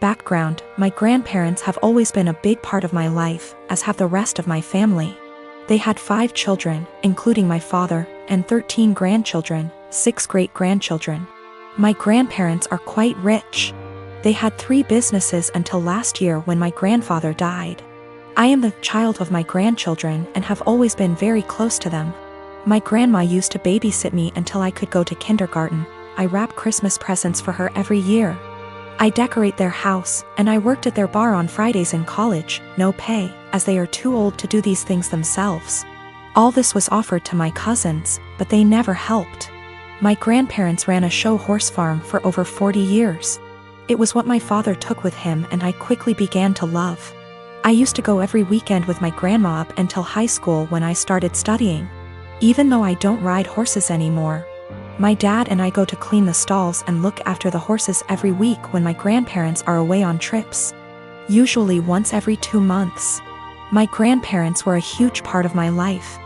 Background: my grandparents have always been a big part of my life, as have the rest of my family. They had 5 children, including my father, and 13 grandchildren, 6 great-grandchildren. My grandparents are quite rich. They had 3 businesses until last year when my grandfather died. I am the child of my grandchildren and have always been very close to them. My grandma used to babysit me until I could go to kindergarten. I wrap Christmas presents for her every year. I decorate their house, and I worked at their bar on Fridays in college, no pay, as they are too old to do these things themselves. All this was offered to my cousins, but they never helped. My grandparents ran a show horse farm for over 40 years. It was what my father took with him and I quickly began to love. I used to go every weekend with my grandma up until high school when I started studying. Even though I don't ride horses anymore, my dad and I go to clean the stalls and look after the horses every week when my grandparents are away on trips. Usually once every 2 months. My grandparents were a huge part of my life.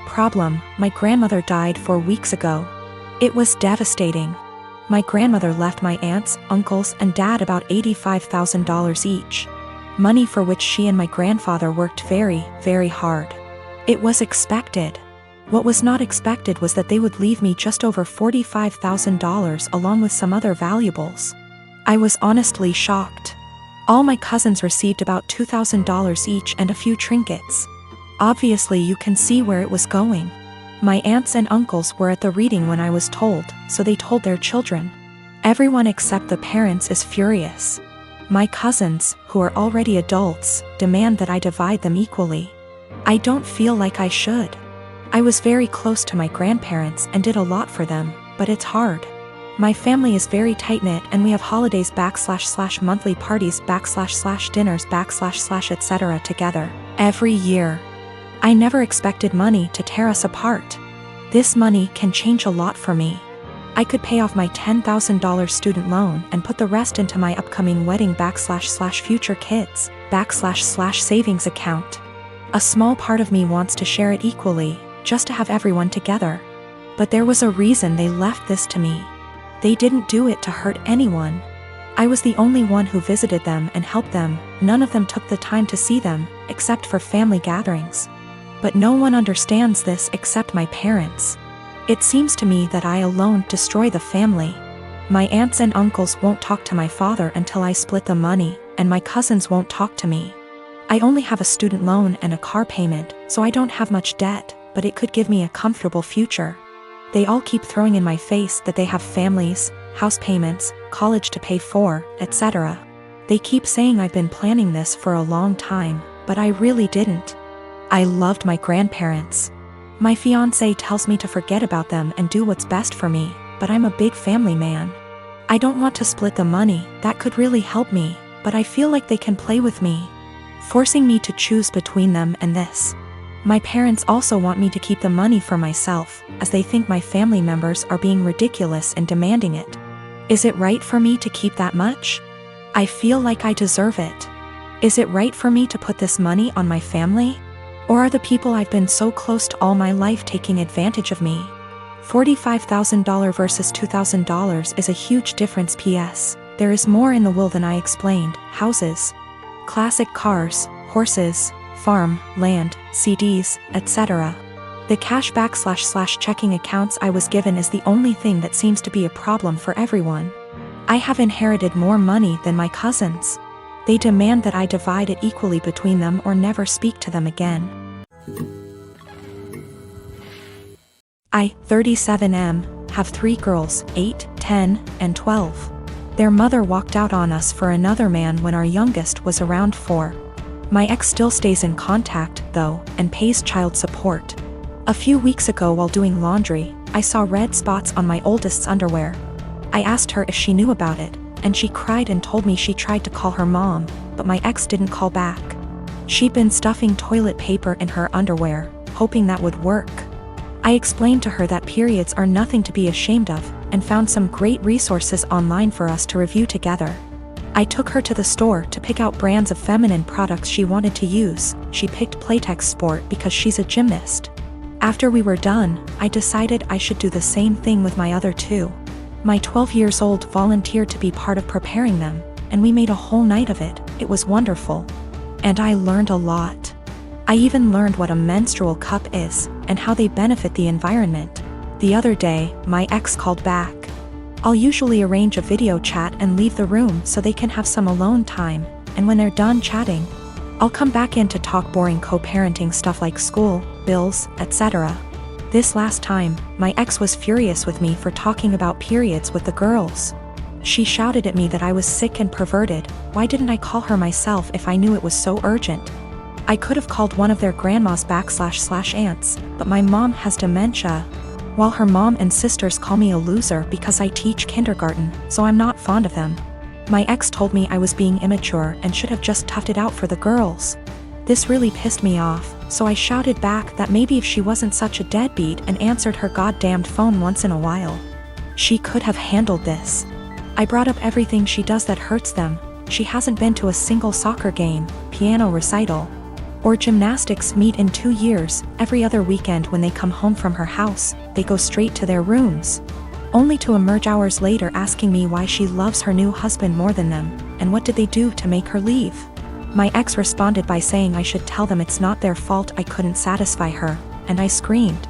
Problem: my grandmother died 4 weeks ago. It was devastating. My grandmother left my aunts, uncles, and dad about $85,000 each. Money for which she and my grandfather worked very, very hard. It was expected. What was not expected was that they would leave me just over $45,000 along with some other valuables. I was honestly shocked. All my cousins received about $2,000 each and a few trinkets. Obviously you can see where it was going. My aunts and uncles were at the reading when I was told, so they told their children. Everyone except the parents is furious. My cousins, who are already adults, demand that I divide them equally. I don't feel like I should. I was very close to my grandparents and did a lot for them, but it's hard. My family is very tight-knit and we have holidays / monthly parties / dinners / etc. together, every year. I never expected money to tear us apart. This money can change a lot for me. I could pay off my $10,000 student loan and put the rest into my upcoming wedding / future kids / savings account. A small part of me wants to share it equally, just to have everyone together. But there was a reason they left this to me. They didn't do it to hurt anyone. I was the only one who visited them and helped them. None of them took the time to see them, except for family gatherings. But no one understands this except my parents. It seems to me that I alone destroy the family. My aunts and uncles won't talk to my father until I split the money, and my cousins won't talk to me. I only have a student loan and a car payment, so I don't have much debt, but it could give me a comfortable future. They all keep throwing in my face that they have families, house payments, college to pay for, etc. They keep saying I've been planning this for a long time, but I really didn't. I loved my grandparents. My fiancé tells me to forget about them and do what's best for me, but I'm a big family man. I don't want to split the money, that could really help me, but I feel like they can play with me, forcing me to choose between them and this. My parents also want me to keep the money for myself, as they think my family members are being ridiculous in demanding it. Is it right for me to keep that much? I feel like I deserve it. Is it right for me to put this money on my family? Or are the people I've been so close to all my life taking advantage of me? $45,000 versus $2,000 is a huge difference. PS, there is more in the will than I explained. Houses, classic cars, horses, farm, land, CDs, etc. The cashback / checking accounts I was given is the only thing that seems to be a problem for everyone. I have inherited more money than my cousins. They demand that I divide it equally between them or never speak to them again. I, 37M, have 3 girls, 8, 10, and 12. Their mother walked out on us for another man when our youngest was around 4. My ex still stays in contact, though, and pays child support. A few weeks ago while doing laundry, I saw red spots on my oldest's underwear. I asked her if she knew about it, and she cried and told me she tried to call her mom, but my ex didn't call back. She'd been stuffing toilet paper in her underwear, hoping that would work. I explained to her that periods are nothing to be ashamed of, and found some great resources online for us to review together. I took her to the store to pick out brands of feminine products she wanted to use. She picked Playtex Sport because she's a gymnast. After we were done, I decided I should do the same thing with my other 2. My 12 years old volunteered to be part of preparing them, and we made a whole night of it. It was wonderful. And I learned a lot. I even learned what a menstrual cup is, and how they benefit the environment. The other day, my ex called back. I'll usually arrange a video chat and leave the room so they can have some alone time, and when they're done chatting, I'll come back in to talk boring co-parenting stuff like school, bills, etc. This last time, my ex was furious with me for talking about periods with the girls. She shouted at me that I was sick and perverted. Why didn't I call her myself if I knew it was so urgent? I could have called one of their grandmas / aunts, but my mom has dementia, while her mom and sisters call me a loser because I teach kindergarten, so I'm not fond of them. My ex told me I was being immature and should have just toughed it out for the girls. This really pissed me off, so I shouted back that maybe if she wasn't such a deadbeat and answered her goddamned phone once in a while, she could have handled this. I brought up everything she does that hurts them. She hasn't been to a single soccer game, piano recital, or gymnastics meet in 2 years. Every other weekend when they come home from her house, they go straight to their rooms, only to emerge hours later asking me why she loves her new husband more than them, and what did they do to make her leave. My ex responded by saying I should tell them it's not their fault I couldn't satisfy her, and I screamed.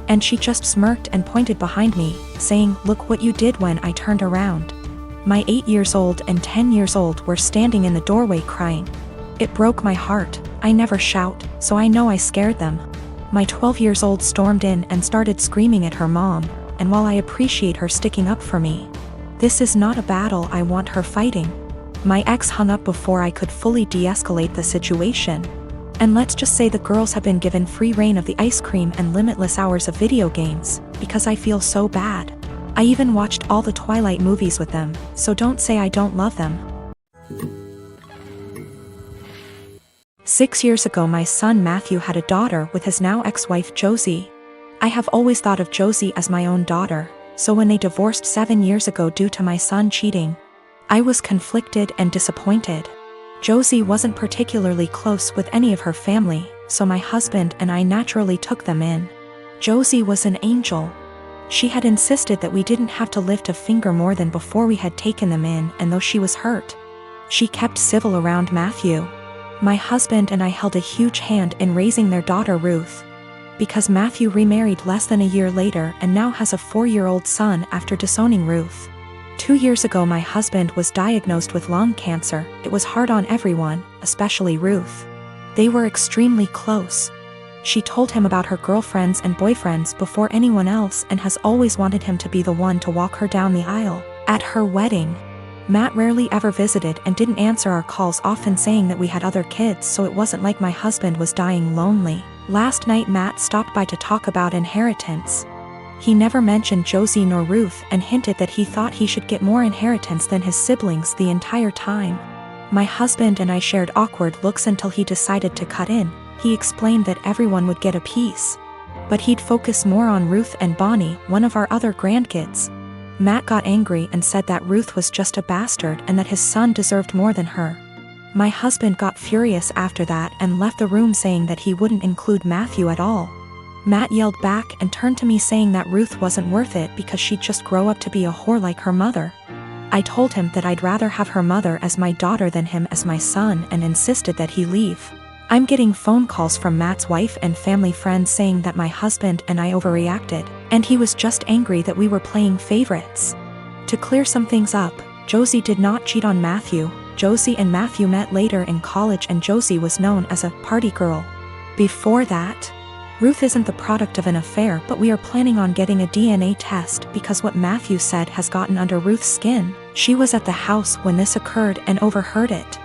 And she just smirked and pointed behind me, saying, "Look what you did," when I turned around. My 8 years old and 10 years old were standing in the doorway crying. It broke my heart. I never shout, so I know I scared them. My 12 years old stormed in and started screaming at her mom, and while I appreciate her sticking up for me, this is not a battle I want her fighting. My ex hung up before I could fully de-escalate the situation. And let's just say the girls have been given free reign of the ice cream and limitless hours of video games, because I feel so bad. I even watched all the Twilight movies with them, so don't say I don't love them. 6 years ago my son Matthew had a daughter with his now ex-wife Josie. I have always thought of Josie as my own daughter, so when they divorced 7 years ago due to my son cheating, I was conflicted and disappointed. Josie wasn't particularly close with any of her family, so my husband and I naturally took them in. Josie was an angel. She had insisted that we didn't have to lift a finger more than before we had taken them in, and though she was hurt, she kept civil around Matthew. My husband and I held a huge hand in raising their daughter Ruth, because Matthew remarried less than a year later and now has a 4-year-old son after disowning Ruth. 2 years ago my husband was diagnosed with lung cancer. It was hard on everyone, especially Ruth. They were extremely close. She told him about her girlfriends and boyfriends before anyone else and has always wanted him to be the one to walk her down the aisle. At her wedding, Matt rarely ever visited and didn't answer our calls, often saying that we had other kids, so it wasn't like my husband was dying lonely. Last night Matt stopped by to talk about inheritance. He never mentioned Josie nor Ruth and hinted that he thought he should get more inheritance than his siblings the entire time. My husband and I shared awkward looks until he decided to cut in. He explained that everyone would get a piece, but he'd focus more on Ruth and Bonnie, one of our other grandkids. Matt got angry and said that Ruth was just a bastard and that his son deserved more than her. My husband got furious after that and left the room saying that he wouldn't include Matthew at all. Matt yelled back and turned to me saying that Ruth wasn't worth it because she'd just grow up to be a whore like her mother. I told him that I'd rather have her mother as my daughter than him as my son and insisted that he leave. I'm getting phone calls from Matt's wife and family friends saying that my husband and I overreacted, and he was just angry that we were playing favorites. To clear some things up, Josie did not cheat on Matthew. Josie and Matthew met later in college and Josie was known as a party girl. Before that, Ruth isn't the product of an affair, but we are planning on getting a DNA test because what Matthew said has gotten under Ruth's skin. She was at the house when this occurred and overheard it.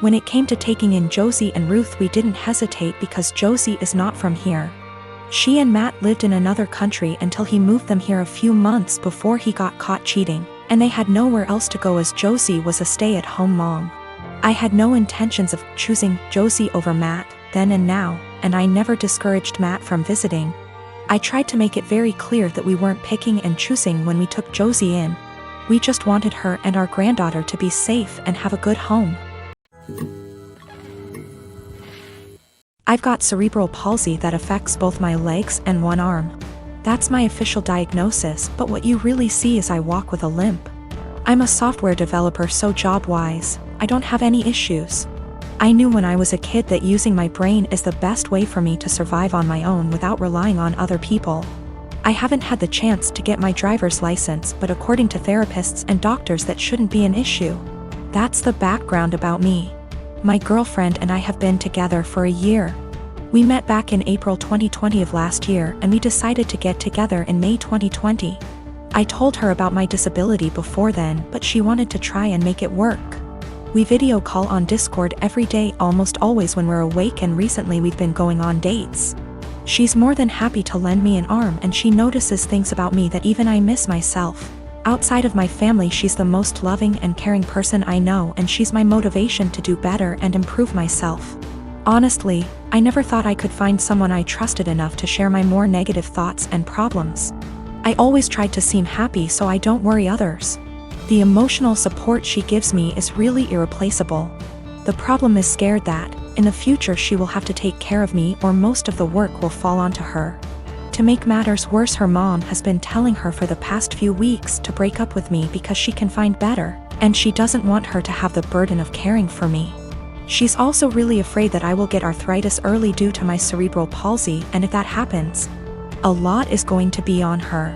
When it came to taking in Josie and Ruth, we didn't hesitate because Josie is not from here. She and Matt lived in another country until he moved them here a few months before he got caught cheating, and they had nowhere else to go as Josie was a stay-at-home mom. I had no intentions of choosing Josie over Matt then and now, and I never discouraged Matt from visiting. I tried to make it very clear that we weren't picking and choosing when we took Josie in. We just wanted her and our granddaughter to be safe and have a good home. I've got cerebral palsy that affects both my legs and one arm. That's my official diagnosis, but what you really see is I walk with a limp. I'm a software developer, so job-wise, I don't have any issues. I knew when I was a kid that using my brain is the best way for me to survive on my own without relying on other people. I haven't had the chance to get my driver's license, but according to therapists and doctors that shouldn't be an issue. That's the background about me. My girlfriend and I have been together for a year. We met back in April 2020 of last year, and we decided to get together in May 2020. I told her about my disability before then, but she wanted to try and make it work. We video call on Discord every day, almost always when we're awake, and recently we've been going on dates. She's more than happy to lend me an arm, and she notices things about me that even I miss myself. Outside of my family, she's the most loving and caring person I know, and she's my motivation to do better and improve myself. Honestly, I never thought I could find someone I trusted enough to share my more negative thoughts and problems. I always tried to seem happy so I don't worry others. The emotional support she gives me is really irreplaceable. The problem is scared that, in the future, she will have to take care of me, or most of the work will fall onto her. To make matters worse, her mom has been telling her for the past few weeks to break up with me because she can find better, and she doesn't want her to have the burden of caring for me. She's also really afraid that I will get arthritis early due to my cerebral palsy, and if that happens, a lot is going to be on her.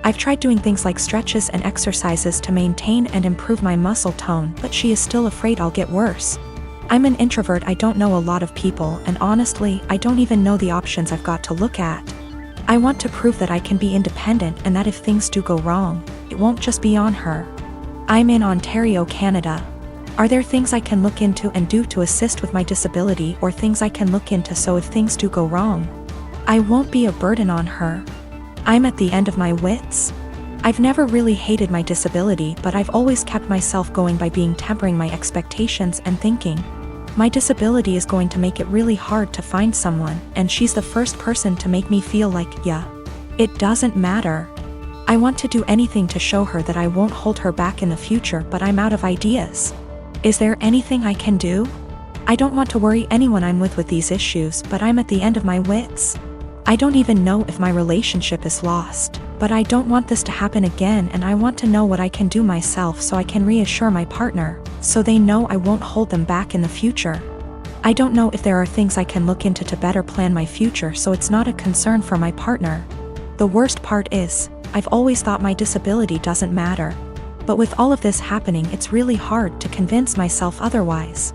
I've tried doing things like stretches and exercises to maintain and improve my muscle tone, but she is still afraid I'll get worse. I'm an introvert, I don't know a lot of people, and honestly, I don't even know the options I've got to look at. I want to prove that I can be independent and that if things do go wrong, it won't just be on her. I'm in Ontario, Canada. Are there things I can look into and do to assist with my disability, or things I can look into so if things do go wrong, I won't be a burden on her? I'm at the end of my wits. I've never really hated my disability, but I've always kept myself going by tempering my expectations and thinking, my disability is going to make it really hard to find someone, and she's the first person to make me feel like, yeah, it doesn't matter. I want to do anything to show her that I won't hold her back in the future, but I'm out of ideas. Is there anything I can do? I don't want to worry anyone I'm with these issues, but I'm at the end of my wits. I don't even know if my relationship is lost, but I don't want this to happen again, and I want to know what I can do myself so I can reassure my partner, so they know I won't hold them back in the future. I don't know if there are things I can look into to better plan my future so it's not a concern for my partner. The worst part is, I've always thought my disability doesn't matter. But with all of this happening, it's really hard to convince myself otherwise.